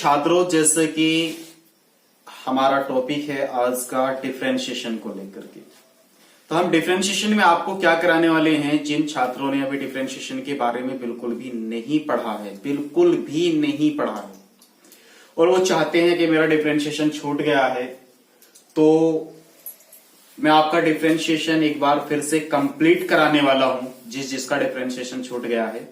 छात्रों, जैसे कि हमारा टॉपिक है आज का डिफरेंशिएशन को लेकर के, तो हम डिफरेंशिएशन में आपको क्या कराने वाले हैं। जिन छात्रों ने अभी डिफरेंशिएशन के बारे में बिल्कुल भी नहीं पढ़ा है, बिल्कुल भी नहीं पढ़ा है, और वो चाहते हैं कि मेरा डिफरेंशिएशन छूट गया है, तो मैं आपका डिफरेंशिएशन एक बार फिर से कंप्लीट कराने वाला हूं, जिसका डिफरेंशिएशन छूट गया है।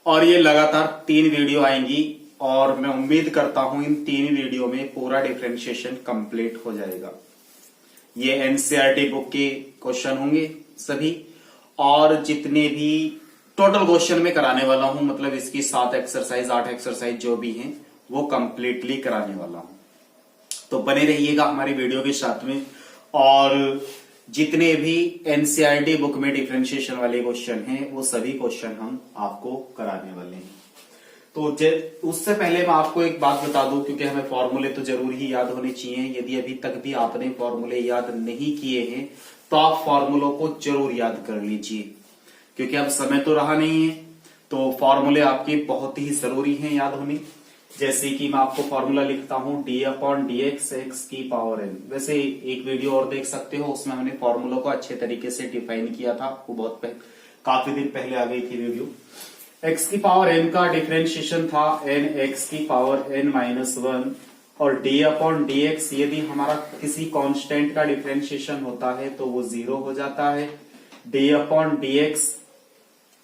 और ये लगातार 3 वीडियो आएंगी और मैं उम्मीद करता हूं इन 3 वीडियो में पूरा डिफरेंशिएशन कंप्लीट हो जाएगा। ये एनसीईआरटी बुक के क्वेश्चन होंगे सभी, और जितने भी टोटल क्वेश्चन में कराने वाला हूं, मतलब इसकी 7 एक्सरसाइज 8 एक्सरसाइज जो भी हैं वो कंप्लीटली कराने वाला हूं। तो बने रहिएगा हमारी वीडियो के साथ में। और जितने भी एनसीईआरटी बुक में डिफरेंशिएशन वाले क्वेश्चन हैं वो सभी क्वेश्चन हम आपको कराने वाले हैं। तो उससे पहले मैं आपको एक बात बता दूं, क्योंकि हमें फॉर्मूले तो जरूर ही याद होने चाहिए। यदि अभी तक भी आपने फॉर्मूले याद नहीं किए हैं तो आप फॉर्मूलों को जरूर याद कर लीजिए, क्योंकि अब समय तो रहा नहीं है, तो फॉर्मूले आपके बहुत ही जरूरी हैं याद होने। जैसे कि मैं आपको फॉर्मूला लिखता हूं d/dx x की पावर n। वैसे एक वीडियो और देख सकते हो, उसमें हमने फॉर्मूलों को अच्छे तरीके से डिफाइन किया था, वो काफी दिन पहले आ गई थी वीडियो। x की पावर n का डिफरेंशिएशन था n x की पावर n -1, और d/dx यदि हमारा किसी कांस्टेंट का डिफरेंशिएशन होता है तो वो 0 हो जाता है। d/dx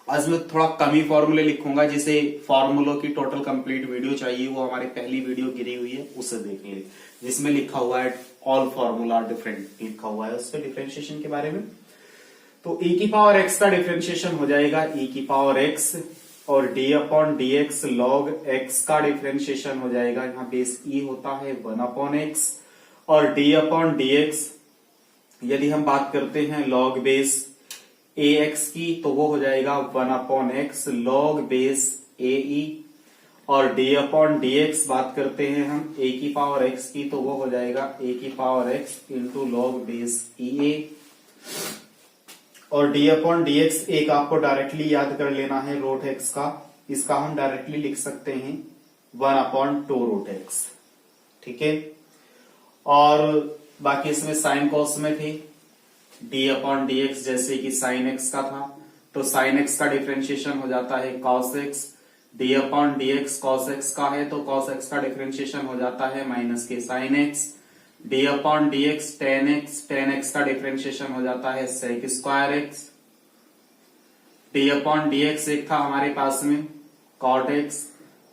आज मैं थोड़ा कम ही फॉर्मूले लिखूंगा, जिसे फॉर्मूलों की टोटल कंप्लीट वीडियो चाहिए वो हमारी पहली वीडियो गिरी हुई है, उसे देख ले, जिसमें लिखा हुआ है ऑल फॉर्मूला डिफरेंट लिखा हुआ है उसके डिफरेंशिएशन के बारे में। तो e की पावर x का डिफरेंशिएशन हो जाएगा e की पावर x, और d/dx log x का डिफरेंशिएशन हो जाएगा, यहाँ बेस e होता है 1/x, और d/dx यदि हम बात करते हैं log बेस ax की तो वो हो जाएगा 1/x log बेस ae, और d/dx बात करते हैं हम a की पावर x की तो वो हो जाएगा a की power x into log base ea, और d/dx एक आपको डायरेक्टली याद कर लेना है रूट x का, इसका हम डायरेक्टली लिख सकते हैं 1/2 रूट x, ठीक है। और बाकी इसमें साइन कॉस में थे, d/dx जैसे कि sin x का था तो sin x का डिफरेंशिएशन हो जाता है cos x, d/dx cos x का है तो cos x का डिफरेंशिएशन हो जाता है माइनस के sin x, d/dx tan x का डिफरेंशिएशन हो जाता है sec स्क्वायर x, d/dx एक था हमारे पास में cot x,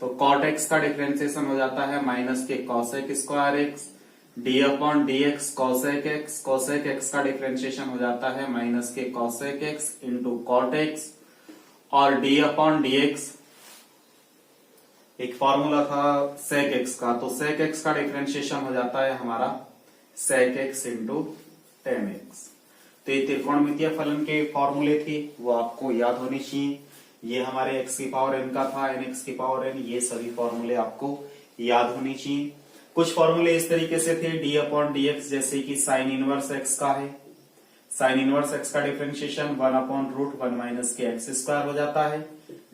तो cot x का डिफरेंशिएशन हो जाता है माइनस के cosec square x, d/dx cosec x का डिफरेंशिएशन हो जाता है माइनस के cosec x into cot x, और d/dx एक फॉर्मूला था sec x का, तो sec x का डिफरेंशिएशन हो जाता है हमारा sec x into tan x। तो ये त्रिकोणमितीय फलन के फॉर्मूले थे, वो आपको याद होने चाहिए। ये हमारे x की पावर n का था, nx की पावर n, ये सभी फॉर्मूले आपको याद होने चाहिए। कुछ फॉर्मूले इस तरीके से थे d/dx, जैसे कि sin इनवर्स x का है, sin इनवर्स x का डिफरेंशिएशन 1/√1 माइनस के x स्क्वायर हो जाता है।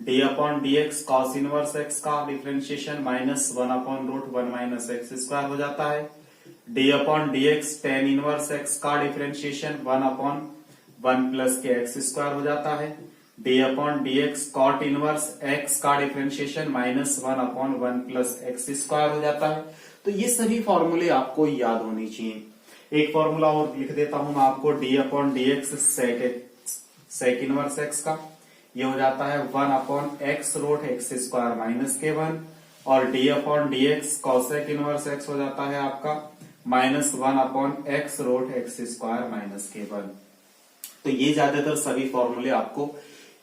d/dx cos इनवर्स x का differentiation minus 1/√1 minus x square हो जाता है। d/dx tan इनवर्स x का डिफरेंशिएशन 1/1 प्लस के x स्क्वायर हो जाता है। d/dx cot इनवर्स x का differentiation minus 1/1 plus x square हो जाता है। तो ये सभी फॉर्मूले आपको याद होने चाहिए। एक फॉर्मूला और लिख देता हूं मैं आपको, d/dx sec इनवर्स x का, ये हो जाता है 1/x root x square minus के 1, और d/dx cosec इनवर्स x हो जाता है आपका minus 1/x root x square minus के 1। तो ये ज्यादातर सभी फॉर्मूले आपको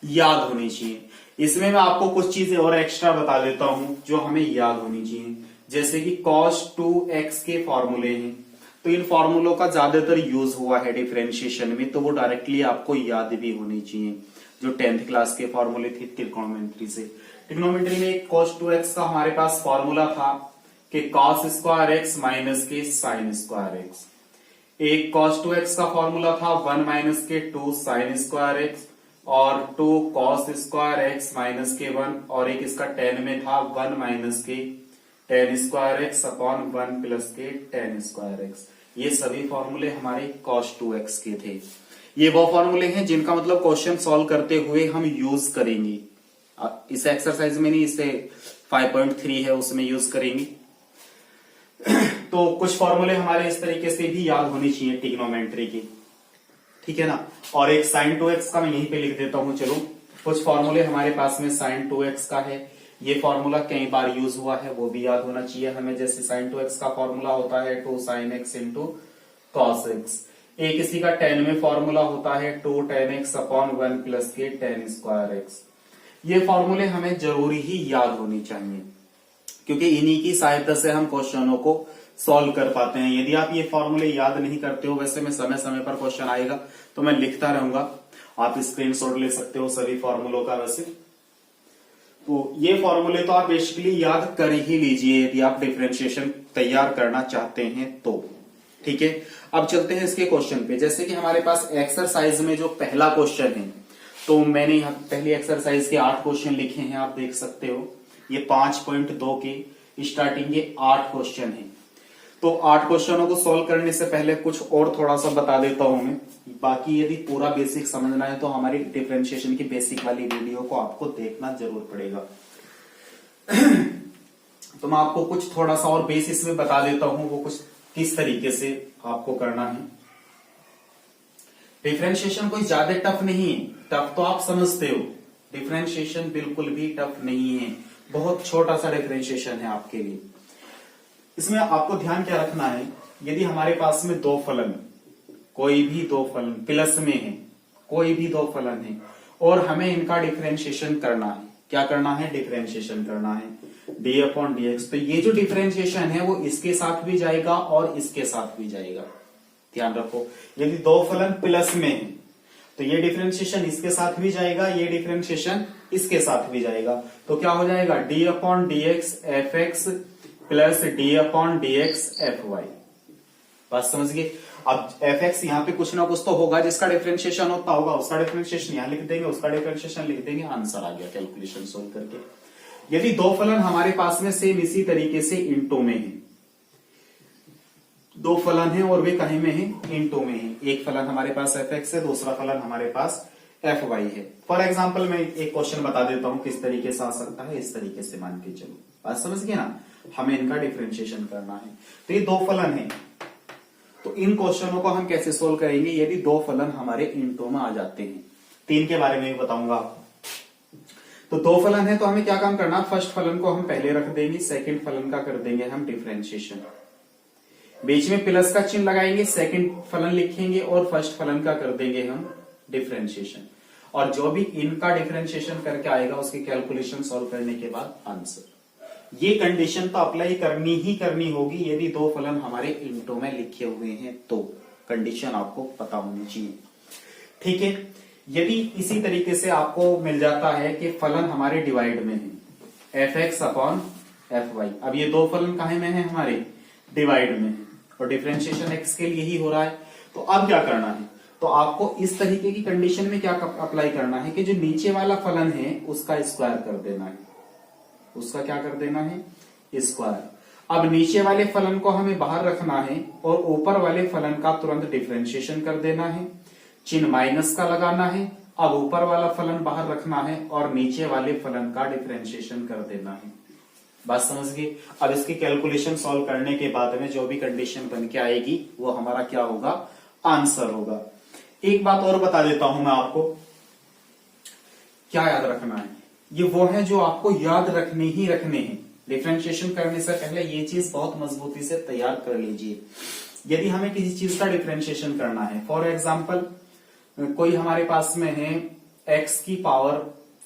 याद होने चाहिए। इसमें मैं आपको कुछ चीजें और एक्स्ट्रा बता देता हूं जो हमें याद होनी चाहिए, जैसे कि cos 2x के फॉर्मूले हैं, तो इन फॉर्मूलों का ज्यादातर यूज हुआ है डिफरेंशिएशन में, तो वो डायरेक्टली आपको याद भी होनी चाहिए, जो 10th क्लास के फॉर्मूले थे ट्रिग्नोमेट्री से। ट्रिग्नोमेट्री में cos 2x का हमारे पास फॉर्मूला था कि cos स्क्वायर x माइनस के sin स्क्वायर x। एक cos 2x का फॉर्मूला था 1 माइनस के 2 sin स्क्वायर x, और 2 cos स्क्वायर x माइनस के 1, और एक इसका tan में था 1 माइनस के ten square x upon 1 plus के टेन स्क्वायर एक्स। ये सभी फॉर्मूले हमारे cos 2x के थे। ये वो फॉर्मूले हैं जिनका मतलब क्वेश्चन सॉल्व करते हुए हम यूज करेंगे। इस एक्सरसाइज में नहीं, इसे 5.3 है उसमें यूज करेंगे। तो कुछ फॉर्मूले हमारे इस तरीके से भी याद होनी चाहिए ट्रिग्नोमेट्री की, ठीक है ना। और एक sin 2x का मैं यहीं पे लिख देता हूं। चलो, कुछ फॉर्मूले हमारे पास में sin 2x का है, ये फॉर्मूला कई बार यूज हुआ है, वो भी याद होना चाहिए हमें। जैसे sin 2x का फॉर्मूला होता है 2 sin x into cos x। एक इसी का tan में फॉर्मूला होता है 2 tan x अपॉन 1 प्लस के tan स्क्वायर x। ये फॉर्मूले हमें जरूरी ही याद होनी चाहिए, क्योंकि इन्हीं की सहायता से हम क्वेश्चनों को सॉल्व कर पाते हैं। यदि आप ये फॉर्मूले याद नहीं करते हो, वैसे में समय समय पर क्वेश्चन आएगा तो मैं लिखता रहूंगा, आप स्क्रीनशॉट ले सकते हो सभी फॉर्मूलों का। वैसे तो ये फॉर्मूले तो आप बेसिकली याद कर ही लीजिए यदि आप डिफरेंशिएशन तैयार करना चाहते हैं तो, ठीक है। अब चलते हैं इसके क्वेश्चन पे। जैसे कि हमारे पास एक्सरसाइज में जो पहला क्वेश्चन है, तो मैंने यहाँ पहली एक्सरसाइज के 8 क्वेश्चन लिखे हैं, आप देख सकते हो। ये 5.2 के स्टार्टिंग के 8 क्वेश्चन हैं। तो 8 क्वेश्चनों को सॉल्व करने से पहले कुछ और थोड़ा सा बता देता हूं मैं। बाकी यदि पूरा बेसिक समझना है तो हमारी डिफरेंशिएशन की बेसिक वाली वीडियो को आपको देखना जरूर पड़ेगा। तो मैं आपको कुछ थोड़ा सा और बेसिस में बता देता हूं, वो कुछ किस तरीके से आपको करना है। डिफरेंशिएशन कोई ज्यादा टफ नहीं है, टफ तो आप समझते हो। डिफरेंशिएशन बिल्कुल भी टफ नहीं है, बहुत छोटा सा डिफरेंशिएशन है आपके लिए। इसमें आपको ध्यान क्या रखना है, यदि हमारे पास में दो फलन, कोई भी दो फलन प्लस में है, कोई भी दो फलन है और हमें इनका डिफरेंशिएशन करना है। क्या करना है? डिफरेंशिएशन करना है डी अपॉन डी एक्स। तो ये जो डिफरेंशिएशन है वो इसके साथ भी जाएगा और इसके साथ भी जाएगा। ध्यान रखो, यदि दो फलन प्लस में है तो ये डिफरेंशिएशन इसके साथ भी जाएगा, ये डिफरेंशिएशन इसके साथ भी जाएगा। तो क्या हो जाएगा? D upon d x f x plus d upon d x f y. बात समझ गए? अब एफ एक्स यहाँ पे कुछ ना कुछ तो होगा जिसका डिफरेंशिएशन होता होगा, उसका डिफरेंशिएशन यहाँ लिख देंगे, उसका डिफरेंशिएशन लिख देंगे, आंसर आ गया कैलकुलेशन सोल्व करके। यदि दो फलन हमारे पास में सेम इसी तरीके से इंटो में है, दो फलन है और वे कहीं में है? इंटो में है। एक फलन हमारे पास एफ एक्स है, दूसरा फलन हमारे पास एफ वाई है। फॉर एग्जाम्पल मैं एक क्वेश्चन बता देता हूं किस तरीके से आ सकता है। इस तरीके से मान के चलो, बात समझ गए ना, हमें इनका डिफरेंशिएशन करना है। तो ये दो फलन है, तो इन क्वेश्चनों को हम कैसे सोल्व करेंगे यदि दो फलन हमारे इंटो में आ जाते हैं। तीन के बारे में भी बताऊंगा। तो दो फलन है तो हमें क्या काम करना, फर्स्ट फलन को हम पहले रख देंगे, सेकंड फलन का कर देंगे हम डिफरेंशिएशन, बीच में प्लस का चिन्ह लगाएंगे, सेकंड फलन लिखेंगे और फर्स्ट फलन का कर देंगे हम डिफरेंशिएशन। और जो भी इनका डिफरेंशिएशन करके आएगा उसकी कैलकुलेशन सॉल्व करने के बाद आंसर। ये कंडीशन तो अप्लाई करनी होगी यदि दो फलन हमारे इंटो में लिखे हुए हैं, तो कंडीशन आपको पता होनी चाहिए, ठीक है। यदि इसी तरीके से आपको मिल जाता है कि फलन हमारे डिवाइड में है, f x upon f y. अब ये दो फलन कहे में है? हमारे डिवाइड में है और डिफरेंशिएशन एक्स के लिए ही हो रहा है। तो अब क्या करना है, तो आपको इस तरीके की कंडीशन में क्या अप्लाई करना है कि जो नीचे वाला फलन है उसका स्क्वायर कर देना है, उसका क्या कर देना है? स्क्वायर। अब नीचे वाले फलन को हमें बाहर रखना है और ऊपर वाले फलन का तुरंत डिफरेंशिएशन कर देना है, चिन्ह माइनस का लगाना है। अब ऊपर वाला फलन बाहर रखना है और नीचे वाले फलन का डिफरेंशिएशन कर देना है। बात समझ गए? अब इसकी कैलकुलेशन सॉल्व करने के बाद में जो भी कंडीशन बन के आएगी वो हमारा क्या होगा? आंसर होगा। एक बात और बता देता हूं मैं आपको, क्या याद रखना है, ये वो है जो आपको याद रखने ही रखने हैं। डिफरेंशिएशन करने से पहले ये चीज बहुत मजबूती से तैयार कर लीजिए। यदि हमें किसी चीज का डिफरेंशिएशन करना है, फॉर एग्जाम्पल कोई हमारे पास में है x की पावर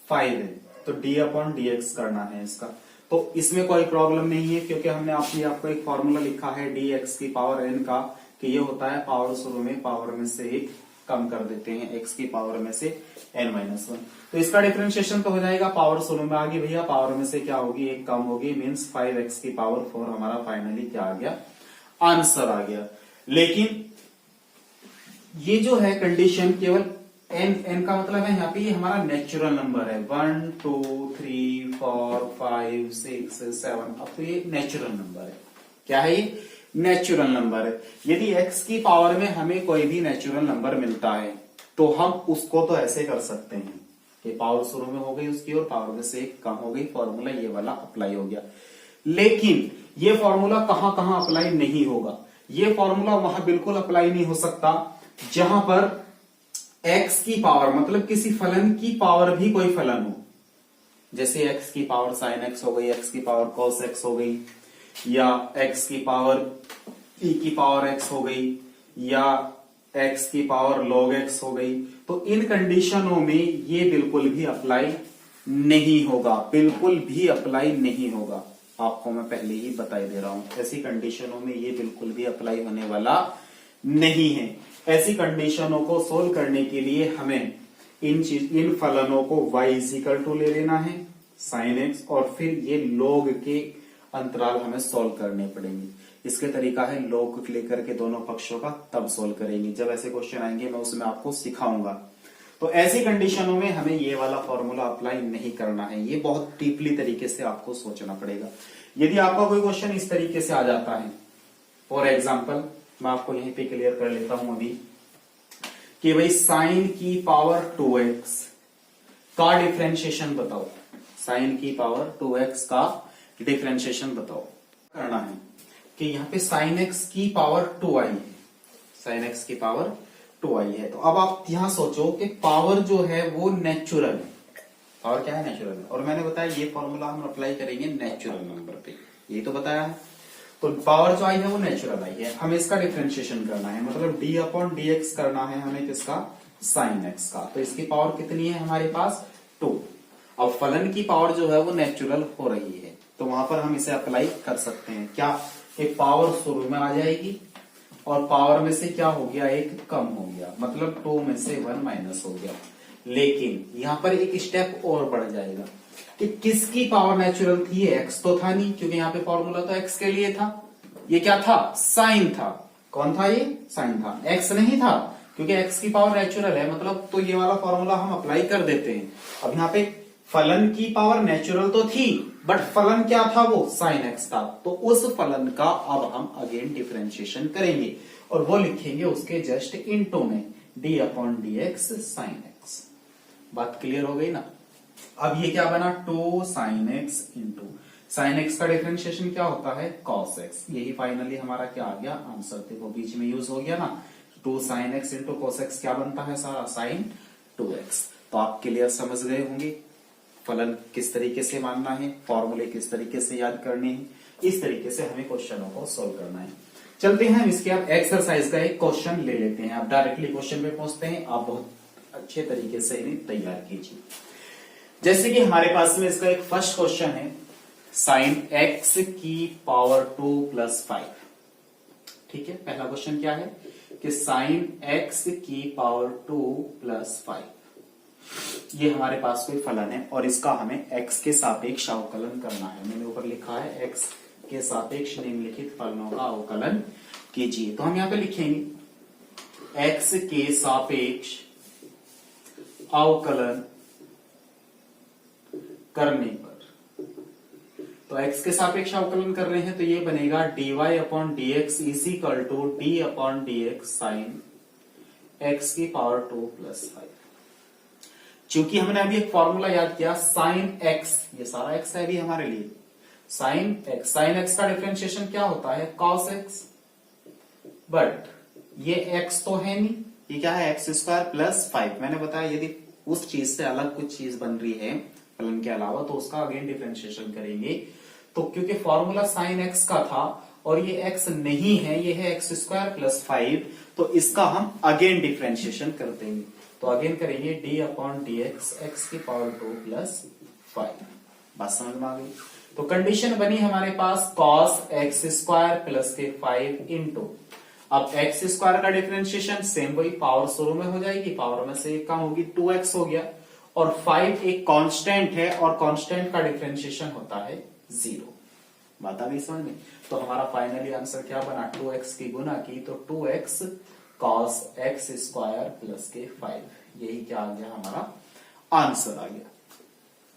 5 है, तो d अपॉन डी एक्स करना है इसका। तो इसमें कोई प्रॉब्लम नहीं है क्योंकि हमने आपको एक फॉर्मूला लिखा है डी एक्स की पावर n का, कि ये होता है पावर शुरू में पावर में से एक कम कर देते हैं x की पावर में से n-1। तो इसका डिफरेंशिएशन तो हो जाएगा, पावर शुरू में आ गई भैया, पावर में से क्या होगी? एक कम होगी, मीन्स 5x की पावर 4 हमारा फाइनली क्या आ गया? आंसर आ गया। लेकिन ये जो है कंडीशन केवल एन का मतलब है यहाँ पे ये हमारा नेचुरल नंबर है, 1 2 3 4 5 6 7, अब तो ये नेचुरल नंबर है। क्या है ये? नेचुरल नंबर है। यदि x की पावर में हमें कोई भी नेचुरल नंबर मिलता है तो हम उसको तो ऐसे कर सकते हैं कि पावर शुरू में हो गई उसकी और पावर में से एक कम हो गई, फॉर्मूला ये वाला अप्लाई हो गया। लेकिन ये फॉर्मूला कहां कहां अप्लाई नहीं होगा? ये फॉर्मूला वहां बिल्कुल अप्लाई नहीं हो सकता जहां पर x की पावर मतलब किसी फलन की पावर भी कोई फलन हो, जैसे x की पावर sin x हो गई, x की पावर cos x हो गई, या x की पावर e की पावर x हो गई, या x की पावर log x हो गई। तो इन कंडीशनों में ये बिल्कुल भी अप्लाई नहीं होगा, बिल्कुल भी अप्लाई नहीं होगा। आपको मैं पहले ही बता दे रहा हूं, ऐसी कंडीशनों में ये बिल्कुल भी अप्लाई होने वाला नहीं है। ऐसी कंडीशनों को सोल्व करने के लिए हमें इन फलनों को y इक्वल टू ले लेना है sin x, और फिर ये log के अंतराल हमें सोल्व करने पड़ेंगे। इसके तरीका है log को लेकर के दोनों पक्षों का तब सोल्व करेंगे, जब ऐसे क्वेश्चन आएंगे मैं उसमें आपको सिखाऊंगा। तो ऐसी कंडीशनों में हमें ये वाला फॉर्मूला अप्लाई नहीं करना है, ये बहुत डीपली तरीके से आपको सोचना पड़ेगा। यदि आपका कोई क्वेश्चन इस तरीके से आ जाता है, फॉर एग्जाम्पल मैं आपको यहीं पे क्लियर कर लेता हूं अभी कि भाई साइन की पावर 2x का डिफरेंशिएशन बताओ, साइन की पावर 2x का डिफरेंशिएशन बताओ। करना है कि यहाँ पे साइन x की पावर 2i है, साइन x की पावर 2i है। तो अब आप यहां सोचो कि पावर जो है वो नेचुरल है, पावर क्या है? नेचुरल है। और मैंने बताया ये फॉर्मूला हम अप्लाई करेंगे नेचुरल नंबर पे, ये तो बताया है। तो पावर जो आई है वो नेचुरल आई है, हमें इसका डिफरेंशिएशन करना है, मतलब d अपॉन dx करना है हमें किसका? साइन x का। तो इसकी पावर कितनी है हमारे पास? 2। अब फलन की पावर जो है वो नेचुरल हो रही है, तो वहां पर हम इसे अप्लाई कर सकते हैं। क्या? एक पावर शुरू में आ जाएगी और पावर में से क्या हो गया? एक कम हो गया, मतलब 2 में से 1 माइनस हो गया। लेकिन यहां पर एक स्टेप और बढ़ जाएगा कि किसकी पावर नेचुरल थी? x तो था नहीं, क्योंकि यहाँ पे फॉर्मूला तो x के लिए था। ये क्या था? साइन था। कौन था ये? साइन था, x नहीं था, क्योंकि x की पावर नेचुरल है, मतलब तो ये वाला फॉर्मूला हम अप्लाई कर देते हैं। अब यहाँ पे फलन की पावर नेचुरल तो थी, बट फलन क्या था? वो साइन x था। तो उस फलन का अब हम अगेन डिफरेंशिएशन करेंगे और वो लिखेंगे उसके जस्ट इनटू में d upon dx sine x। बात क्लियर हो गई ना? अब ये क्या बना? 2 sine x into sine x का डिफरेंशिएशन क्या होता है? Cos x. यही फाइनली हमारा क्या आ गया? आंसर। देखो बीच में यूज हो गया ना, 2 sine x into cos x क्या बनता है सारा? Sign 2x। तो आप क्लियर समझ गए होंगे फलन किस तरीके से मानना है, फॉर्मूले किस तरीके से याद करने हैं, इस तरीके से हमें क्वेश्चनों को सोल्व करना है। चलते हैं इसके अब एक्सरसाइज का एक क्वेश्चन ले लेते हैं। आप डायरेक्टली क्वेश्चन पे पहुंचते हैं, आप बहुत अच्छे तरीके से इन्हें तैयार कीजिए। जैसे कि हमारे पास में इसका एक फर्स्ट क्वेश्चन है, साइन एक्स की पावर 2 प्लस 5। ठीक है, पहला क्वेश्चन क्या है कि साइन एक्स की पावर 2 प्लस 5, ये हमारे पास कोई फलन है और इसका हमें x के सापेक्ष अवकलन करना है। मैंने ऊपर लिखा है x के सापेक्ष निम्नलिखित फलनों का अवकलन कीजिए। तो हम यहां पे लिखेंगे x के सापेक्ष अवकलन करने पर, तो x के सापेक्ष अवकलन कर रहे हैं तो ये बनेगा dy upon dx is equal to d upon dx sine x की पावर 2 प्लस 5। चूंकि हमने अभी एक फॉर्मूला याद किया साइन x, ये सारा x है अभी हमारे लिए, साइन x का डिफरेंशिएशन क्या होता है? cos x। बट ये x तो है नहीं, ये क्या है? x square plus 5। मैंने बताया यदि उस चीज से अलग कुछ चीज बन रही है फलन के अलावा तो उसका अगेन डिफरेंशिएशन करेंगे। तो क्योंकि फॉर्मूला साइन x का था और ये x नहीं है, ये है x स्क्वायर प्लस 5, तो इसका हम अगेन डिफरेंशिएशन कर देंगे। तो अगेन करेंगे d अपॉन dx x की पावर 2 प्लस 5। बात समझ में आ गई? तो कंडीशन बनी हमारे पास cos x स्क्वायर प्लस के 5 इंटू, अब x स्क्वायर का डिफरेंशिएशन सेम वही पावर शुरू में हो जाएगी, पावर में से एक कम होगी, 2x हो गया, और 5 एक कांस्टेंट है और कांस्टेंट का डिफरेंशिएशन होता है 0। बात आ गई समझ में? तो हमारा फाइनली आंसर क्या बना? 2x की गुना की तो 2x cos x square plus के 5। यही क्या आ गया हमारा आंसर आ गया।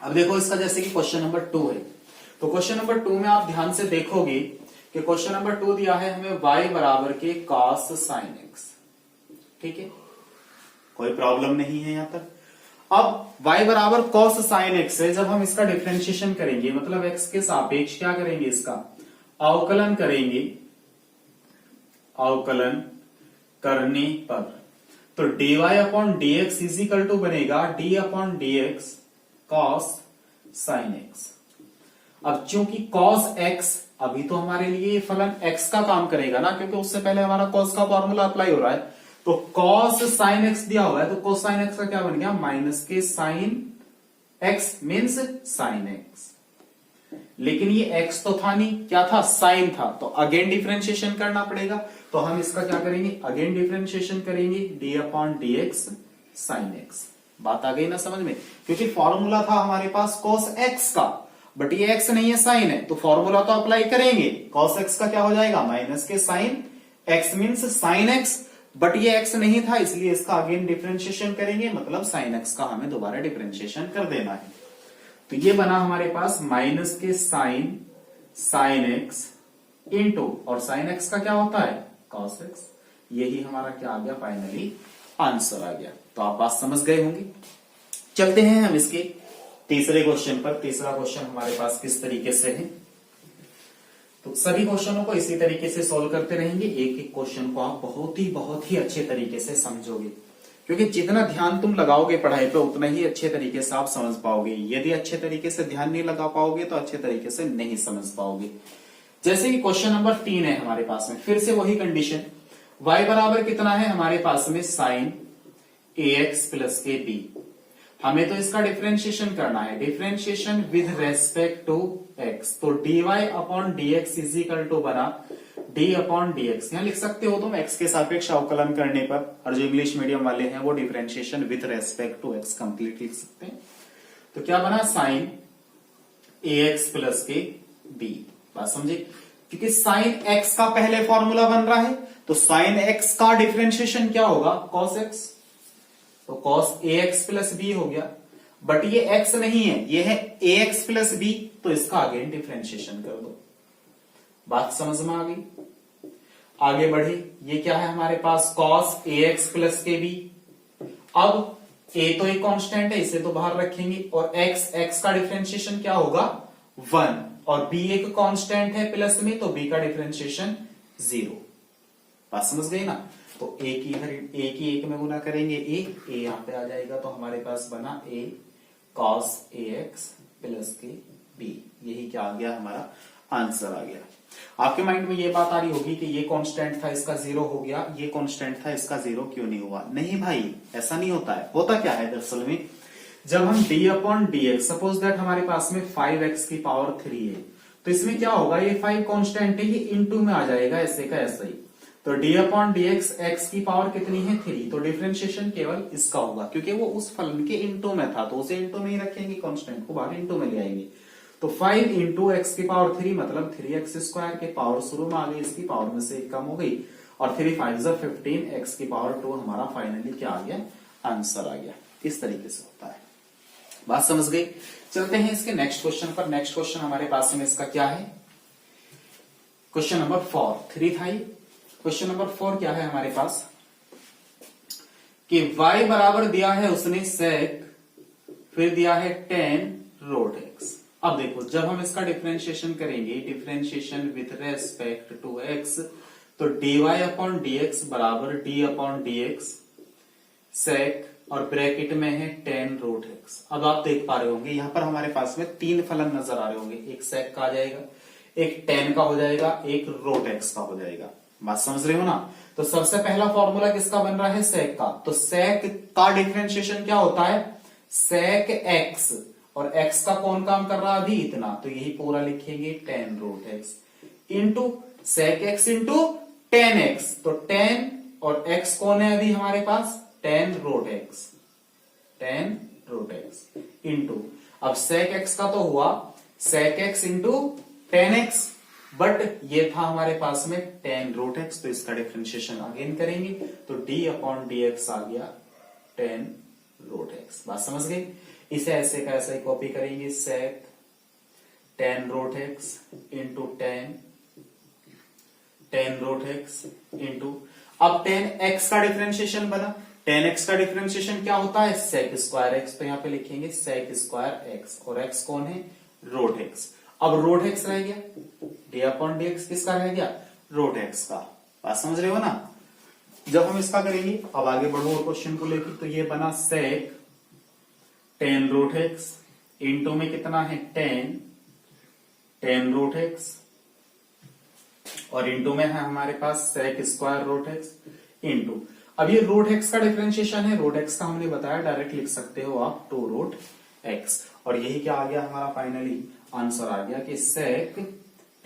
अब देखो इसका जैसे कि क्वेश्चन नंबर 2 है, तो क्वेश्चन नंबर 2 में आप ध्यान से देखोगे कि क्वेश्चन नंबर 2 दिया है हमें y बराबर के cos sin x। ठीक है, कोई प्रॉब्लम नहीं है यहां तक। अब y बराबर cos sin x है, जब हम इसका डिफरेंशिएशन करेंगे मतलब x के सापेक्ष क्या करेंगे, इसका अवकलन करेंगे, अवकलन करने पर तो dy upon dx is equal to बनेगा d upon dx cos sin x। अब चूंकि cos x अभी तो हमारे लिए फलन x का काम करेगा ना, क्योंकि उससे पहले हमारा cos का फॉर्मूला अप्लाई हो रहा है, तो cos sin x दिया हुआ है तो cos sin x का क्या बन गया, माइनस के sin x means sin x। लेकिन ये x तो था नहीं, क्या था, sin था, तो अगेन डिफरेंशिएशन करना पड़ेगा। तो हम इसका क्या करेंगे, अगेन डिफरेंशिएशन करेंगे d upon dx sin x। बात आ गई ना समझ में, क्योंकि फॉर्मूला था हमारे पास cos x का, बट ये x नहीं है sin है, तो फॉर्मूला तो अप्लाई करेंगे। cos x का क्या हो जाएगा, माइनस के sin x means sin x, but ये x नहीं था इसलिए इसका अगेन डिफरेंशिएशन करेंगे, मतलब sin x का हमें दोबारा डिफरेंशिएशन कर देना है। तो ये बना हमारे पास माइनस के sin x इंटू, और sin x का क्या होता है, cos x। यही हमारा क्या आ गया, फाइनली आंसर आ गया। तो आप बात समझ गए होंगे। चलते हैं हम इसके तीसरे क्वेश्चन पर। तीसरा क्वेश्चन हमारे पास किस तरीके से है, तो सभी क्वेश्चनों को इसी तरीके से सॉल्व करते रहेंगे। एक एक क्वेश्चन को आप बहुत ही अच्छे तरीके से समझोगे, क्योंकि जितना ध्यान तुम लगाओगे पढ़ाई पे उतना ही अच्छे तरीके से आप समझ पाओगे। यदि अच्छे तरीके से ध्यान नहीं लगा पाओगे तो अच्छे तरीके से नहीं समझ पाओगे। जैसे कि क्वेश्चन नंबर 3 है हमारे पास में, फिर से वही कंडीशन, y बराबर कितना है हमारे पास में, sin ax प्लस के b। हमें तो इसका डिफरेंशिएशन करना है, differentiation with respect to x, तो dy upon dx is equal to बना d अपॉन dx। यहां लिख सकते हो तुम x के सापेक्ष अवकलन करने पर, और जो इंग्लिश मीडियम वाले हैं वो differentiation with respect to x complete लिख सकते हैं। तो क्या बना, sin ax प्लस के b। बात समझे, क्योंकि sin x का पहले फॉर्मूला बन रहा है, तो sin x का डिफरेंशिएशन क्या होगा, cos x, तो cos ax प्लस b हो गया। बट ये x नहीं है, ये है ax प्लस b, तो इसका अगेन डिफरेंशिएशन कर दो। बात समझ में आ गई। आगे बढ़े, ये क्या है हमारे पास, cos ax प्लस के b। अब a तो एक कांस्टेंट है, इसे तो बाहर रखेंगे, और x का डिफरेंशिएशन क्या होगा, 1, और b एक कांस्टेंट है प्लस में, तो b का डिफरेंशिएशन 0। बात समझ गई ना। तो a की इधर a की एक में गुना करेंगे, a यहां पे आ जाएगा, तो हमारे पास बना a cos ax प्लस के b। यही क्या आ गया, हमारा आंसर आ गया। आपके माइंड में ये बात आ रही होगी कि ये कांस्टेंट था इसका 0 हो गया, ये कांस्टेंट था इसका 0 क्यों नहीं हुआ। नहीं भाई, ऐसा नहीं होता है। होता क्या है दरअसल में, जब हम d upon dx, suppose that हमारे पास में 5x की पावर 3 है, तो इसमें क्या होगा, ये 5 कांस्टेंट है, ये इनटू में आ जाएगा ऐसे का ऐसा ही। तो d अपॉन dx x की पावर कितनी है, 3, तो डिफरेंशिएशन केवल इसका होगा, क्योंकि वो उस फलन के इनटू में था, तो उसे इनटू में ही रखेंगे, कांस्टेंट को बाहर इनटू में ले आएंगे। तो 5 इंटू एक्स की पावर 3 मतलब 3x स्क्वायर के पावर शुरू में आ गई, इसकी पावर में से एक कम हो गई, और 3 5 15, x की पावर 2 हमारा फाइनली क्या आ गया, आंसर आ गया। इस तरीके से होता है। बात समझ गई। चलते हैं इसके नेक्स्ट क्वेश्चन पर। नेक्स्ट क्वेश्चन हमारे पास में इसका क्या है, क्वेश्चन नंबर 4, 3 था ये। क्वेश्चन नंबर 4 क्या है हमारे पास, कि y बराबर दिया है उसने sec, फिर दिया है tan root x। अब देखो, जब हम इसका डिफरेंशिएशन करेंगे, differentiation with respect to x, तो dy अपॉन dx बराबर d अपॉन dx sec, और ब्रैकेट में है tan root x। अब आप देख पा रहे होंगे यहां पर हमारे पास में 3 फलन नजर आ रहे होंगे, एक sec का आ जाएगा, एक tan का हो जाएगा, एक root x का हो जाएगा। बात समझ रहे हो ना। तो सबसे पहला फॉर्मूला किसका बन रहा है, sec का। तो sec का डिफरेंशिएशन क्या होता है, sec x, और x का कौन काम कर रहा है अभी, इतना, तो यही पूरा लिखेंगे tan root x into sec x into tan x। तो tan और x कौन है अभी हमारे पास, tan root x, tan root x into, अब sec x का तो हुआ sec x into tan x, but ये था हमारे पास में टेन रूट एक्स, तो इसका डिफ्रेंशिएशन अगेन करेंगे तो डी अपॉन डी एक्स आ गया टेन रूट एक्स। बात समझ गई? इसे ऐसे का ऐसा ही कॉपी करेंगे, sec tan root x into tan root x into, अब टेन एक्स का डिफ्रेंशिएशन बना, टेन एक्स का डिफ्रेंशिएशन क्या होता है, सेक स्क्वायर एक्स, तो यहां पे लिखेंगे सेक स्क्वायर एक्स, और एक्स कौन है, रूट एक्स। अब रूट एक्स रह गया, डी अपॉन डी एक्स किसका रह गया, रूट एक्स का। बात समझ रहे हो ना? जब हम इसका करेंगे, अब आगे बढ़ो और क्वेश्चन को लेकर, तो ये बना sec tan root x into में कितना है टेन रूट एक्स, और इंटू में है हमारे पास sec square root x into, अब ये रूट एक्स का डिफरेंशिएशन है, रूट एक्स का हमने बताया डायरेक्ट लिख सकते हो आप टू रूट एक्स, और यही क्या आ गया हमारा फाइनली आंसर आ गया कि sec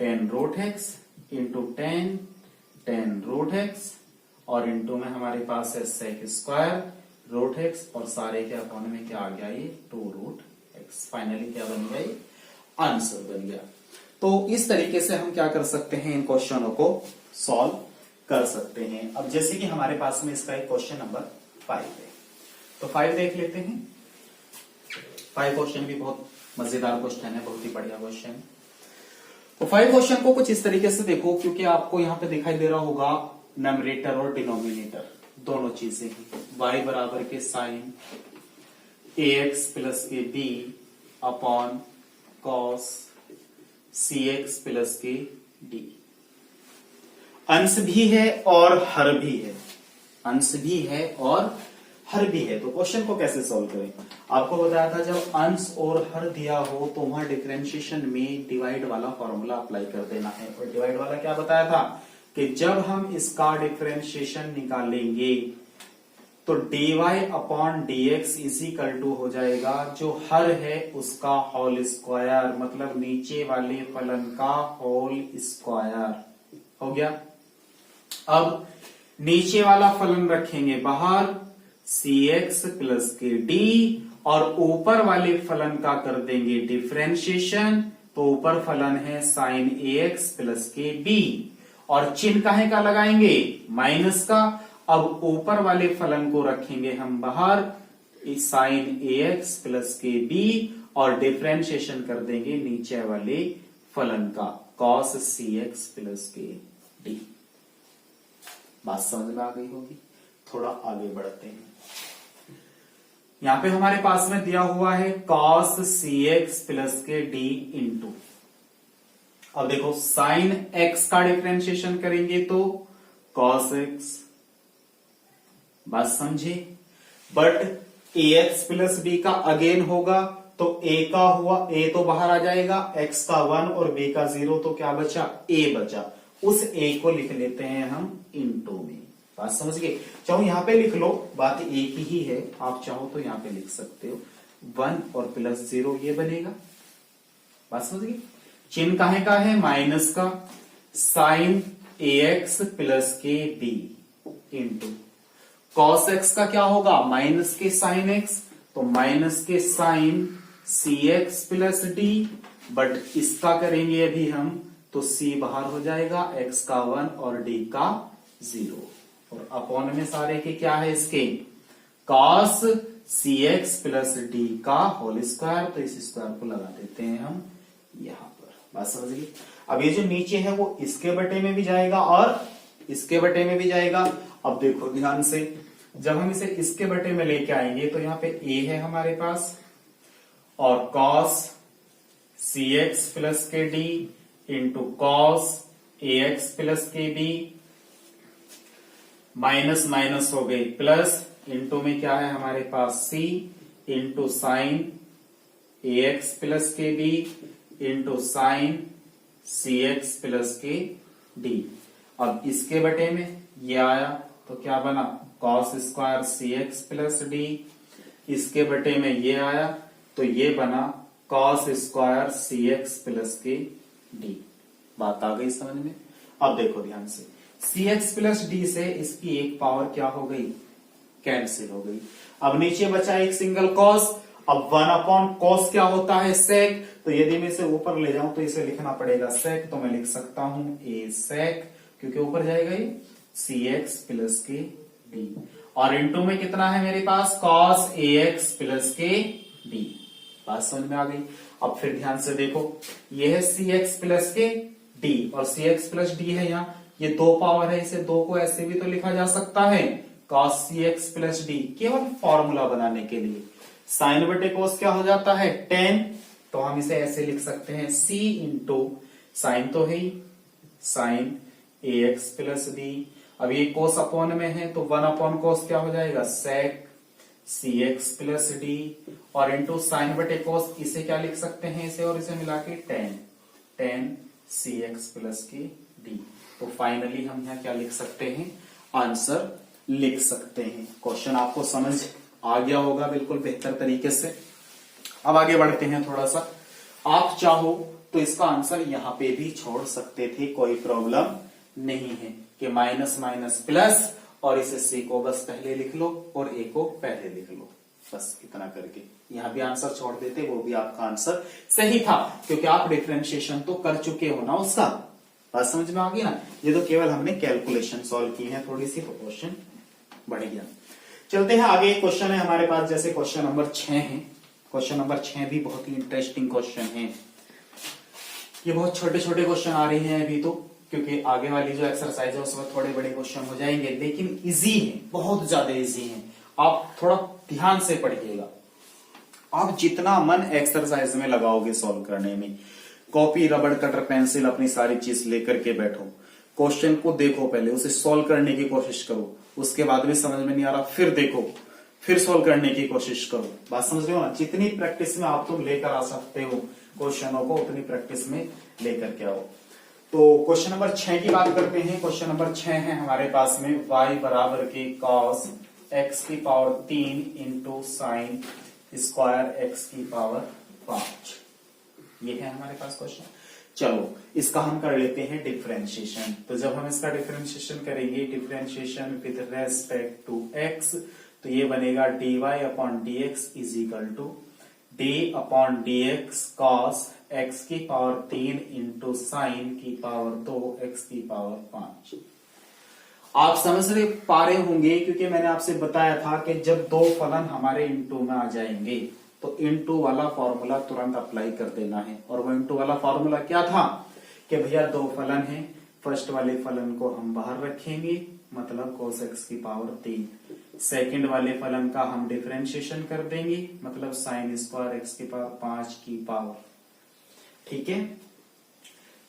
tan root x into tan root x, और इंटू में हमारे पास है सेक स्क्वायर रूट एक्स, और सारे के अपॉन में क्या आ गया, ये टू रूट एक्स। फाइनली क्या बन गया, ये आंसर बन गया। तो इस तरीके से हम क्या कर सकते हैं, इन क्वेश्चनों को सॉल्व कर सकते हैं। अब जैसे कि हमारे पास में इसका एक क्वेश्चन नंबर 5 है, तो 5 देख लेते हैं। 5 क्वेश्चन भी बहुत मजेदार क्वेश्चन है, बहुत ही बढ़िया क्वेश्चन है। तो 5 क्वेश्चन को कुछ इस तरीके से देखो, क्योंकि आपको यहां पे दिखाई दे रहा होगा नमरेटर और डिनोमिनेटर दोनों चीजें हैं। y बराबर के साइन ax प्लस के b upon cos cx plus के d, अंश भी है और हर भी है, अंश भी है और हर भी है। तो क्वेश्चन को कैसे सॉल्व करें, आपको बताया था जब अंश और हर दिया हो तो वहां डिफरेंशिएशन में डिवाइड वाला फॉर्मूला अप्लाई कर देना है। और डिवाइड वाला क्या बताया था कि जब हम इसका डिफरेंशिएशन निकालेंगे तो dy upon dx is equal to हो जाएगा जो हर है उसका होल स्क्वायर, मतलब नीचे वाले फलन का होल स्क्वायर हो गया। अब नीचे वाला फलन रखेंगे बाहर cx प्लस के d, और ऊपर वाले फलन का कर देंगे डिफरेंशिएशन, तो ऊपर फलन है साइन ax प्लस के b, और चिन्ह काहे का लगाएंगे, माइनस का। अब ऊपर वाले फलन को रखेंगे हम बाहर साइन ax प्लस के b, और डिफरेंशिएशन कर देंगे नीचे वाले फलन का cos cx प्लस के d। बात समझ में आ गई होगी। थोड़ा आगे बढ़ते हैं, यहां पे हमारे पास में दिया हुआ है cos cx प्लस के d इंटू, अब देखो साइन x का डिफरेंशिएशन करेंगे तो cos x, बात समझे, बट ax प्लस b का अगेन होगा तो a का हुआ, a तो बाहर आ जाएगा, x का 1 और b का 0, तो क्या बचा, a बचा। उस a को लिख लेते हैं हम इंटू में। बात समझ गए, चाहो यहां पे लिख लो, बात एक ही है, आप चाहो तो यहां पे लिख सकते हो 1 और प्लस 0 ये बनेगा। बात समझ गए, चिन्ह काहे का है, माइनस का, साइन ax प्लस के b इंटू कॉस x का क्या होगा, माइनस के साइन x, तो माइनस के sine cx plus d, but इसका करेंगे अभी हम तो c बाहर हो जाएगा, x का 1 और d का 0, और अपॉन में सारे के क्या है इसके cos cx प्लस d का होल स्क्वायर, तो इस स्क्वायर को लगा देते हैं हम यहां पर। बात समझ गई। अब ये जो नीचे है वो इसके बटे में भी जाएगा और इसके बटे में भी जाएगा। अब देखो ध्यान से, जब हम इसे इसके बटे में लेके आएंगे तो यहाँ पे a है हमारे पास, और cos cx प्लस के d into cos ax plus के b, माइनस माइनस हो गई प्लस, इंटू में क्या है हमारे पास c into sine ax plus के b into sine cx plus के d। अब इसके बटे में ये आया तो क्या बना, cos square cx plus d, इसके बटे में ये आया तो ये बना cos स्क्वायर cx प्लस के d। बात आ गई समझ में। अब देखो ध्यान से, cx प्लस d से इसकी एक पावर क्या हो गई, कैंसिल हो गई। अब नीचे बचा एक सिंगल cos, अब 1/cos क्या होता है, sec। तो यदि मैं इसे ऊपर ले जाऊं तो इसे लिखना पड़ेगा sec, तो मैं लिख सकता हूं a sec, क्योंकि ऊपर जाएगा ये cx प्लस के d, और इनटू में कितना है मेरे पास cos ax प्लस के d। बात समझ में आ गई। अब फिर ध्यान से देखो, ये है cx प्लस के d और cx प्लस d है, यहाँ ये दो पावर है, इसे दो को ऐसे भी तो लिखा जा सकता है cos cx प्लस d, केवल फॉर्मूला बनाने के लिए। साइन बटे कोस क्या हो जाता है, tan, तो हम इसे ऐसे लिख सकते हैं c इंटू साइन तो है ही, साइन ax प्लस d। अब ये कोस अपॉन में है तो 1/cos क्या हो जाएगा, sec cx प्लस d, और इंटू साइन बटे कोस, इसे क्या लिख सकते हैं, इसे और इसे मिला के tan cx प्लस के d। तो फाइनली हम यहाँ क्या लिख सकते हैं, आंसर लिख सकते हैं। क्वेश्चन आपको समझ आ गया होगा बिल्कुल बेहतर तरीके से। अब आगे बढ़ते हैं थोड़ा सा। आप चाहो तो इसका आंसर यहां पे भी छोड़ सकते थे, कोई प्रॉब्लम नहीं है कि माइनस माइनस प्लस, और इसे सी को बस पहले लिख लो और ए को पहले लिख लो, बस इतना करके यहां भी आंसर छोड़ देते, वो भी आपका आंसर सही था, क्योंकि आप डिफरेंशिएशन तो कर चुके हो ना उसका। बात समझ में आ गई ना। ये तो केवल हमने कैलकुलेशन सॉल्व की है थोड़ी सी, तो क्वेश्चन बढ़ गया। चलते हैं आगे। क्वेश्चन है हमारे पास, जैसे क्वेश्चन नंबर 6 है। क्वेश्चन नंबर 6 भी बहुत ही इंटरेस्टिंग क्वेश्चन है। ये बहुत छोटे छोटे क्वेश्चन आ रहे हैं अभी तो, क्योंकि आगे वाली जो एक्सरसाइज है उसमें थोड़े बड़े क्वेश्चन हो जाएंगे, लेकिन इजी है, बहुत ज्यादा इजी है। आप थोड़ा ध्यान से पढ़िएगा। आप जितना मन एक्सरसाइज में लगाओगे सॉल्व करने में, कॉपी रबड़ कटर पेंसिल अपनी सारी चीज लेकर के बैठो, क्वेश्चन को देखो, पहले उसे सॉल्व करने की कोशिश करो, उसके बाद भी समझ में नहीं आ रहा फिर देखो, फिर सॉल्व करने की कोशिश करो। बात समझ रहे हो ना। जितनी प्रैक्टिस में आप तुम लेकर आ सकते हो क्वेश्चनों को, उतनी प्रैक्टिस में लेकर के आओ। तो क्वेश्चन नंबर 6 की बात करते हैं। क्वेश्चन नंबर 6 है हमारे पास में, y बराबर के cos x की power 3 into sine square x की पावर 5, ये है हमारे पास क्वेश्चन। चलो इसका हम कर लेते हैं डिफरेंशिएशन। तो जब हम इसका डिफरेंशिएशन करेंगे, differentiation with respect to x, तो ये बनेगा dy upon dx is equal to d upon dx cos x की पावर 3 इंटू साइन की पावर 2 x की पावर 5। आप समझ रहे पा रहे होंगे, क्योंकि मैंने आपसे बताया था कि जब दो फलन हमारे इंटू में आ जाएंगे तो इंटू वाला फॉर्मूला तुरंत अप्लाई कर देना है। और वो इंटू वाला फॉर्मूला क्या था कि भैया दो फलन हैं, फर्स्ट वाले फलन को हम बाहर रखेंगे, मतलब cos x की पावर 3, सेकंड वाले फलन का हम डिफरेंशिएशन कर देंगे, मतलब साइन स्क्वायर x की पावर 5 की पावर, ठीक है।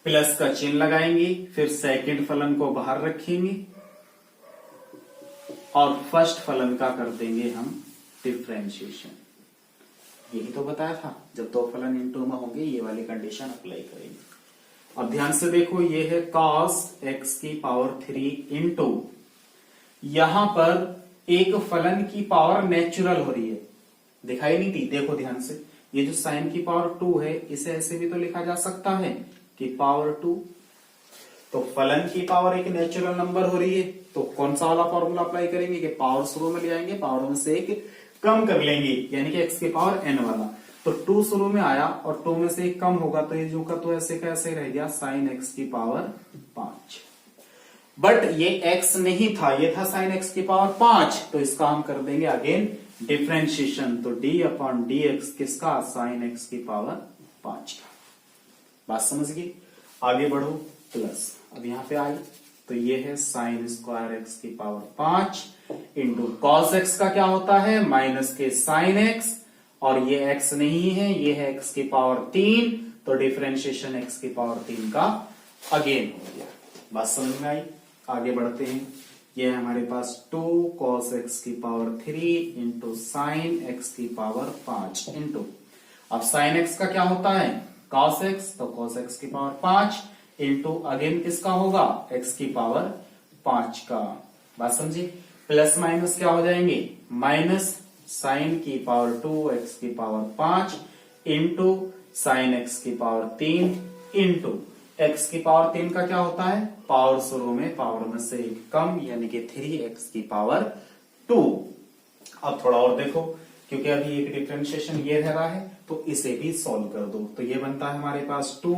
प्लस का चिन्ह लगाएंगे, फिर सेकंड फलन को बाहर रखेंगे और फर्स्ट फलन का कर देंगे हम डिफरेंशिएशन। यही तो बताया था, जब दो फलन इंटू में होंगे ये वाली कंडीशन अप्लाई करेंगे। अब ध्यान से देखो, ये है cos x की पावर 3 इंटू, यहां पर एक फलन की पावर नेचुरल हो रही है, दिखाई नहीं दी, देखो ध्यान से। ये जो साइन की पावर 2 है, इसे ऐसे भी तो लिखा जा सकता है कि पावर 2, तो फलन की पावर एक नेचुरल नंबर हो रही है, तो कौन सा वाला फॉर्मूला अप्लाई करेंगे कि पावर शुरू में ले आएंगे, पावर में से एक कम कर लेंगे, यानी कि x की पावर n वाला। तो 2 शुरू में आया और 2 में से एक कम होगा, तो ये जो का तो ऐसे का ऐसे रह गया साइन x की पावर 5। बट ये x नहीं था, ये था साइन x की पावर 5, तो इसका हम कर देंगे अगेन डिफरेंशिएशन। तो d अपॉन dx किसका, साइन x की पावर 5 का। बात समझ गई। आगे बढ़ो, प्लस अब यहां पे आई, तो ये है साइन स्क्वायर x की पावर 5 इंटू कॉस x का क्या होता है, माइनस के साइन x, और ये x नहीं है, ये है x की पावर 3, तो डिफरेंशिएशन x की पावर 3 का अगेन हो गया। बात समझ में आई। आगे बढ़ते हैं। ये है हमारे पास 2 cos x की पावर 3 इंटू साइन x की पावर 5 इंटू, अब साइन x का क्या होता है, cos x, तो cos x की पावर 5 इंटू अगेन किसका होगा, x की पावर 5 का। बात समझी। प्लस माइनस क्या हो जाएंगे, माइनस साइन की पावर 2 x की पावर 5 इंटू साइन x की पावर 3 इंटू x की पावर 3 का क्या होता है, पावर शुरू में पावर में से एक कम, यानी कि 3x की पावर 2। अब थोड़ा और देखो, क्योंकि अभी एक डिफरेंशिएशन ये रह रहा है, तो इसे भी सॉल्व कर दो। तो ये बनता है हमारे पास 2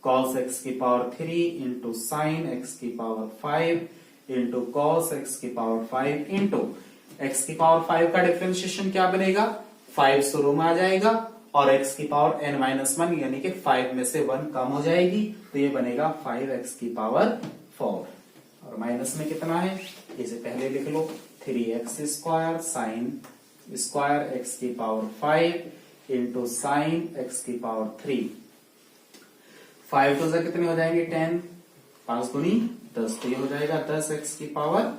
cos x की पावर 3 इंटू साइन एक्स की पावर 5 इंटू कॉस एक्स की पावर 5 इंटू एक्स की पावर 5 का डिफरेंशिएशन क्या बनेगा, 5 शुरू में आ जाएगा और x की पावर n-1 यानी कि 5 में से 1 कम हो जाएगी, तो ये बनेगा 5x की पावर 4 और माइनस में कितना है, इसे पहले लिख लो 3x square sine square x की पावर 5 इंटू साइन एक्स की पावर 3। 5 तो कितने हो जाएंगे 10, 5 दूनी 10, तो ये हो जाएगा 10 एक्स की पावर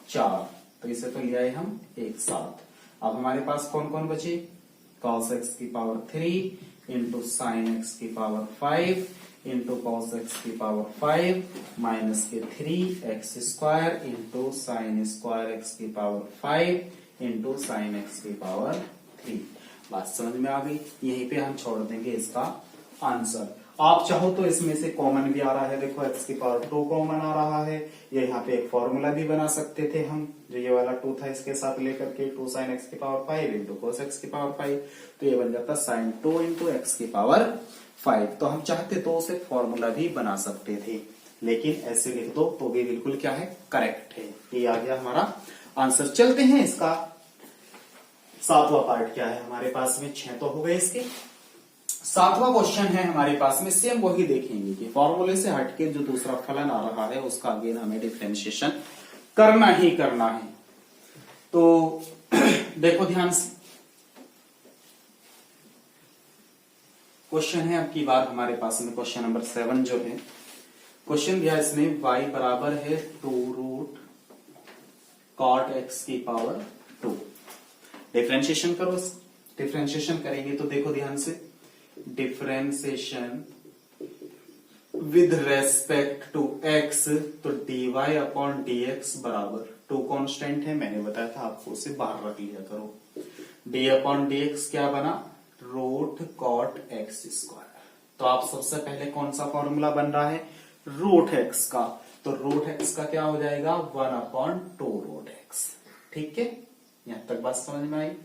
4। तो इसे तो ले आए हम एक साथ। अब हमारे पास कौन कौन बचे, cos x की पावर 3 इंटू साइन एक्स की पावर 5 इंटू कॉस एक्स की पावर 5 माइनस के 3x square into sign square x की पावर 5 इंटू साइन एक्स की पावर 3। बात समझ में आ गई। यहीं पे हम छोड़ देंगे इसका आंसर। आप चाहो तो इसमें से कॉमन भी आ रहा है, देखो x की पावर 2 कॉमन आ रहा है, ये यहाँ पे एक फॉर्मूला भी बना सकते थे हम, जो ये वाला 2 था इसके साथ लेकर के 2 साइन एक्स की पावर 5 इंटू कोस एक्स की पावर 5, तो ये बन जाता साइन 2 इंटू एक्स की पावर 5। तो हम चाहते तो उसे फॉर्मूला भी बना सकते थे, लेकिन ऐसे लिख दो तो भी बिल्कुल क्या है, करेक्ट है। ये आ गया हमारा आंसर। चलते हैं इसका 7वां पार्ट क्या है हमारे पास में, 6 तो हो गए इसके। 7वां क्वेश्चन है हमारे पास में, सेम वही देखेंगे कि फॉर्मूले से हटके जो दूसरा फलन आ रहा है उसका अगेन हमें डिफरेंशिएशन करना ही करना है। तो देखो ध्यान से, क्वेश्चन है अब की बार हमारे पास में क्वेश्चन नंबर 7 जो है, क्वेश्चन दिया इसने y बराबर है 2 रूट कॉट एक्स की पावर 2। डिफरेंशिएशन करो, डिफरेंशिएशन करेंगे तो देखो ध्यान से, differentiation with respect to x, तो dy अपॉन dx बराबर 2 कांस्टेंट है, मैंने बताया था आपको, उसे बाहर रख लिया करो। d अपॉन dx क्या बना, रूट कॉट एक्स स्क्वायर। तो आप सबसे पहले कौन सा फॉर्मूला बन रहा है, रूट एक्स का, तो रूट एक्स का क्या हो जाएगा 1 अपॉन 2 रूट एक्स। ठीक है, यहां तक बात समझ में आई।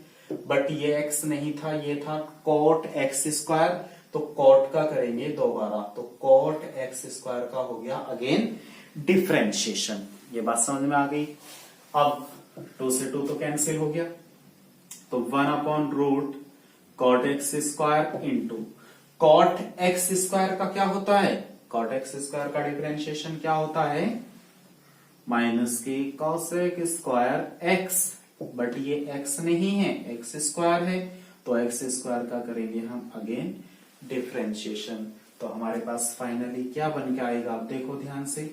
बट ये x नहीं था, ये था कॉट एक्स स्क्वायर, तो कॉट का करेंगे दोबारा, तो कॉट एक्स स्क्वायर का हो गया अगेन डिफरेंशिएशन। ये बात समझ में आ गई। अब 2 से 2 तो कैंसिल हो गया, तो 1 upon root cot x square into cot x square का क्या होता है, कॉट एक्स स्क्वायर का डिफरेंशिएशन क्या होता है, माइनस के कॉसेक स्क्वायर एक्स, बट ये x नहीं है, एक्स स्क्वायर है, तो एक्स स्क्वायर का करेंगे हम अगेन डिफरेंशिएशन। तो हमारे पास फाइनली क्या बन के आएगा, आप देखो ध्यान से,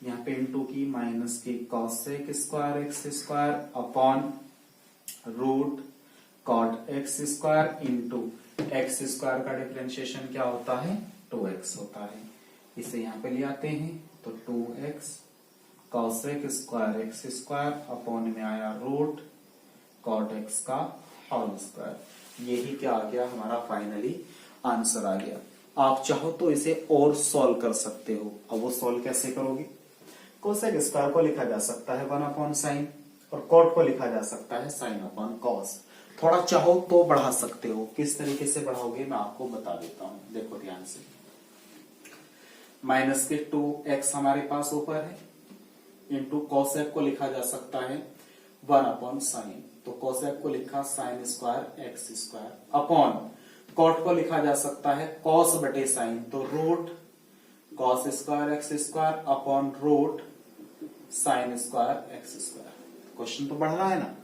यहाँ पे इंटू की माइनस की cosec square x square upon root cot x square into x square का डिफरेंशिएशन क्या होता है 2x होता है। इसे यहाँ पे ले आते हैं, तो 2x cosec square x square upon में आया रूट कॉट एक्स का होल स्क्वायर। यही क्या आ गया हमारा फाइनली आंसर आ गया। आप चाहो तो इसे और सॉल्व कर सकते हो। अब वो सॉल्व कैसे करोगे, कोसेक स्क्वायर को लिखा जा सकता है 1 अपॉन साइन, और कॉट को लिखा जा सकता है साइन अपॉन कॉस। थोड़ा चाहो तो बढ़ा सकते हो, किस तरीके से बढ़ाओगे मैं आपको बता देता हूं, देखो ध्यान से। माइनस के 2x हमारे पास ऊपर है, इंटू कॉसेक को लिखा जा सकता है 1 अपॉन साइन, तो कॉसेक को लिखा sine square x square, upon cot को लिखा जा सकता है कॉस बटे साइन, तो root cos square x square upon root sine square x square. Question तो बढ़ रहा है ना,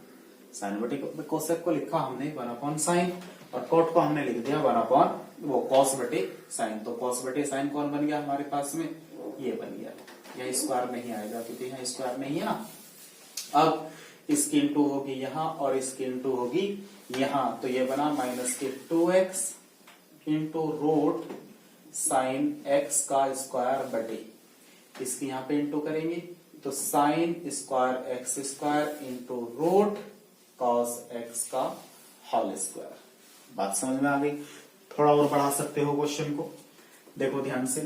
साइन बटे कोसेक को लिखा हमने 1 अपॉन साइन, और कॉट को हमने लिख दिया 1 अपॉन वो कॉस बटे साइन, तो कॉस बटे साइन कौन बन गया हमारे पास में, ये बन गया। यह स्क्वायर नहीं आएगा क्योंकि यहाँ स्क्वायर नहीं है ना। अब इसकी इंटू होगी यहाँ और इसकी इंटू होगी यहाँ, तो ये बना माइनस के 2x into root sine x का स्क्वायर बटे, इसकी यहाँ पे इंटू करेंगे तो sine square x square into root cos x का होल स्क्वायर। बात समझ में आ गई। थोड़ा और बढ़ा सकते हो क्वेश्चन को, देखो ध्यान से,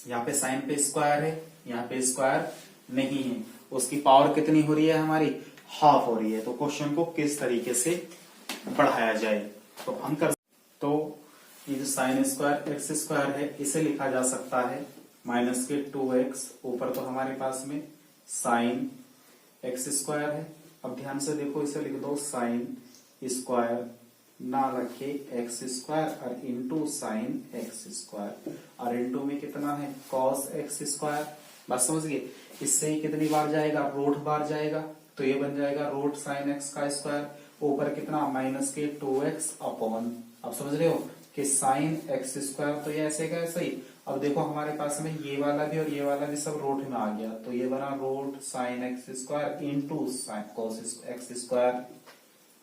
यहाँ पे साइन पे स्क्वायर है, यहाँ पे स्क्वायर नहीं है, उसकी पावर कितनी हो रही है हमारी, हाफ हो रही है। तो क्वेश्चन को किस तरीके से बढ़ाया जाए तो हम कर, तो ये जो साइन स्क्वायर एक्स स्क्वायर है इसे लिखा जा सकता है माइनस के 2x, ऊपर तो हमारे पास में साइन एक्स स्क्वायर है। अब ध्यान से देखो, इसे लिख दो साइन स्क्वायर ना रखे एक्स स्क्वायर और इंटू साइन एक्स स्क्वायर, और इंटू में कितना है कॉस एक्स स्क्वायर। बात समझ गए? इससे ही कितनी बार जाएगा, रूट बार जाएगा, तो ये बन जाएगा रूट साइन एक्स का स्क्वायर, ऊपर कितना माइनस के 2x अपॉन, अब समझ रहे हो कि साइन एक्स स्क्वायर, तो ये ऐसे का ऐसे ही। अब देखो हमारे पास में ये वाला भी और ये वाला भी सब रूट में आ गया, तो ये बना root sine x square into sine cos x square,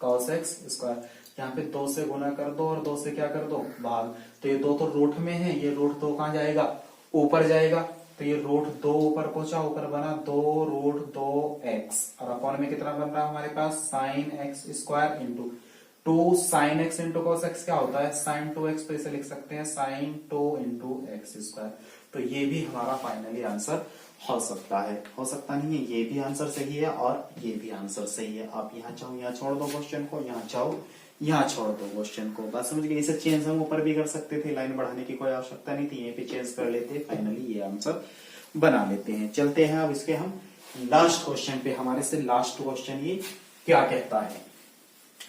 cos x square. यहाँ पे 2 से गुना कर दो और 2 से क्या कर दो भाग, तो ये 2 तो रूट में है, ये रूट 2 कहाँ जाएगा, ऊपर जाएगा, तो ये रूट 2 ऊपर पहुंचा, ऊपर बना 2 रूट 2x, और अपॉन में कितना बन रहा है हमारे पास sine x square into 2 sine x into cos x क्या होता है साइन 2x, तो इसे लिख सकते हैं साइन 2 इंटू एक्स स्क्वायर। तो ये भी हमारा फाइनली आंसर हो सकता है, हो सकता नहीं है, ये भी आंसर सही है और ये भी आंसर सही है। आप यहाँ चाहो यहाँ छोड़ दो क्वेश्चन को, यहाँ चाहो यहाँ छोड़ दो क्वेश्चन को। बात समझ गए? इसे चेंज हम ऊपर भी कर सकते थे, लाइन बढ़ाने की कोई आवश्यकता नहीं थी, ये पे चेंज कर लेते, फाइनली ये आंसर बना लेते हैं। चलते हैं अब इसके हम लास्ट क्वेश्चन पे। हमारे से लास्ट क्वेश्चन ये क्या कहता है,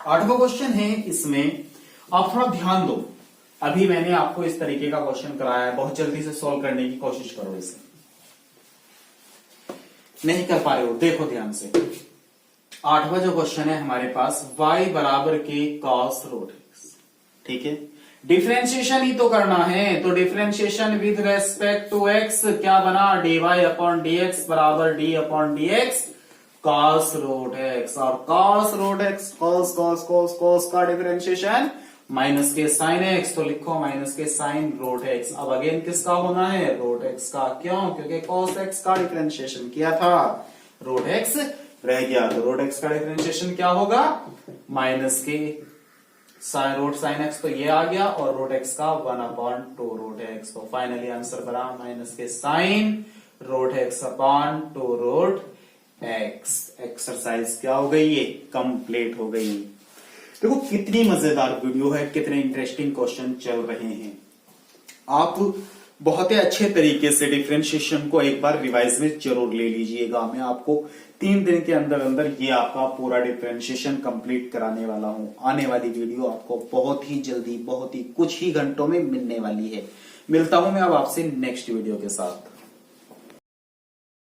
8वां क्वेश्चन है। इसमें आप थोड़ा ध्यान दो, अभी मैंने आपको इस तरीके का क्वेश्चन कराया है, बहुत जल्दी से सॉल्व करने की कोशिश करो, इसे नहीं कर पा रहे हो देखो ध्यान से। 8वां जो क्वेश्चन है हमारे पास y बराबर के cos रूट एक्स, ठीक है, डिफरेंशिएशन ही तो करना है, तो differentiation with respect to x क्या बना dy अपॉन dx बराबर d upon dx cos root x, और cos root x cos cos cos cos का डिफरेंशिएशन माइनस के साइन x, तो लिखो माइनस के साइन रूट x। अब अगेन किसका होना है रूट x का, क्यों, क्योंकि cos x का डिफरेंशिएशन किया था, रूट x रह गया, तो रूट x का डिफरेंशिएशन क्या होगा माइनस के साइन रूट साइन एक्स, तो ये आ गया, और रूट एक्स का 1/2 रूट एक्स, तो फाइनली आंसर बना माइनस के sine root x upon 2 root x. Exercise क्या हो गई, ये कंप्लीट हो गई। देखो कितनी मजेदार वीडियो है, कितने इंटरेस्टिंग क्वेश्चन चल रहे हैं। आप बहुत ही अच्छे तरीके से डिफरेंशिएशन को एक बार रिवाइज में जरूर ले लीजिएगा। मैं आपको 3 दिन के अंदर अंदर ये आपका पूरा डिफरेंशिएशन कंप्लीट कराने वाला हूं। आने वाली वीडियो आपको बहुत ही जल्दी, बहुत ही कुछ ही घंटों में मिलने वाली है। मिलता हूं मैं अब आपसे नेक्स्ट वीडियो के साथ।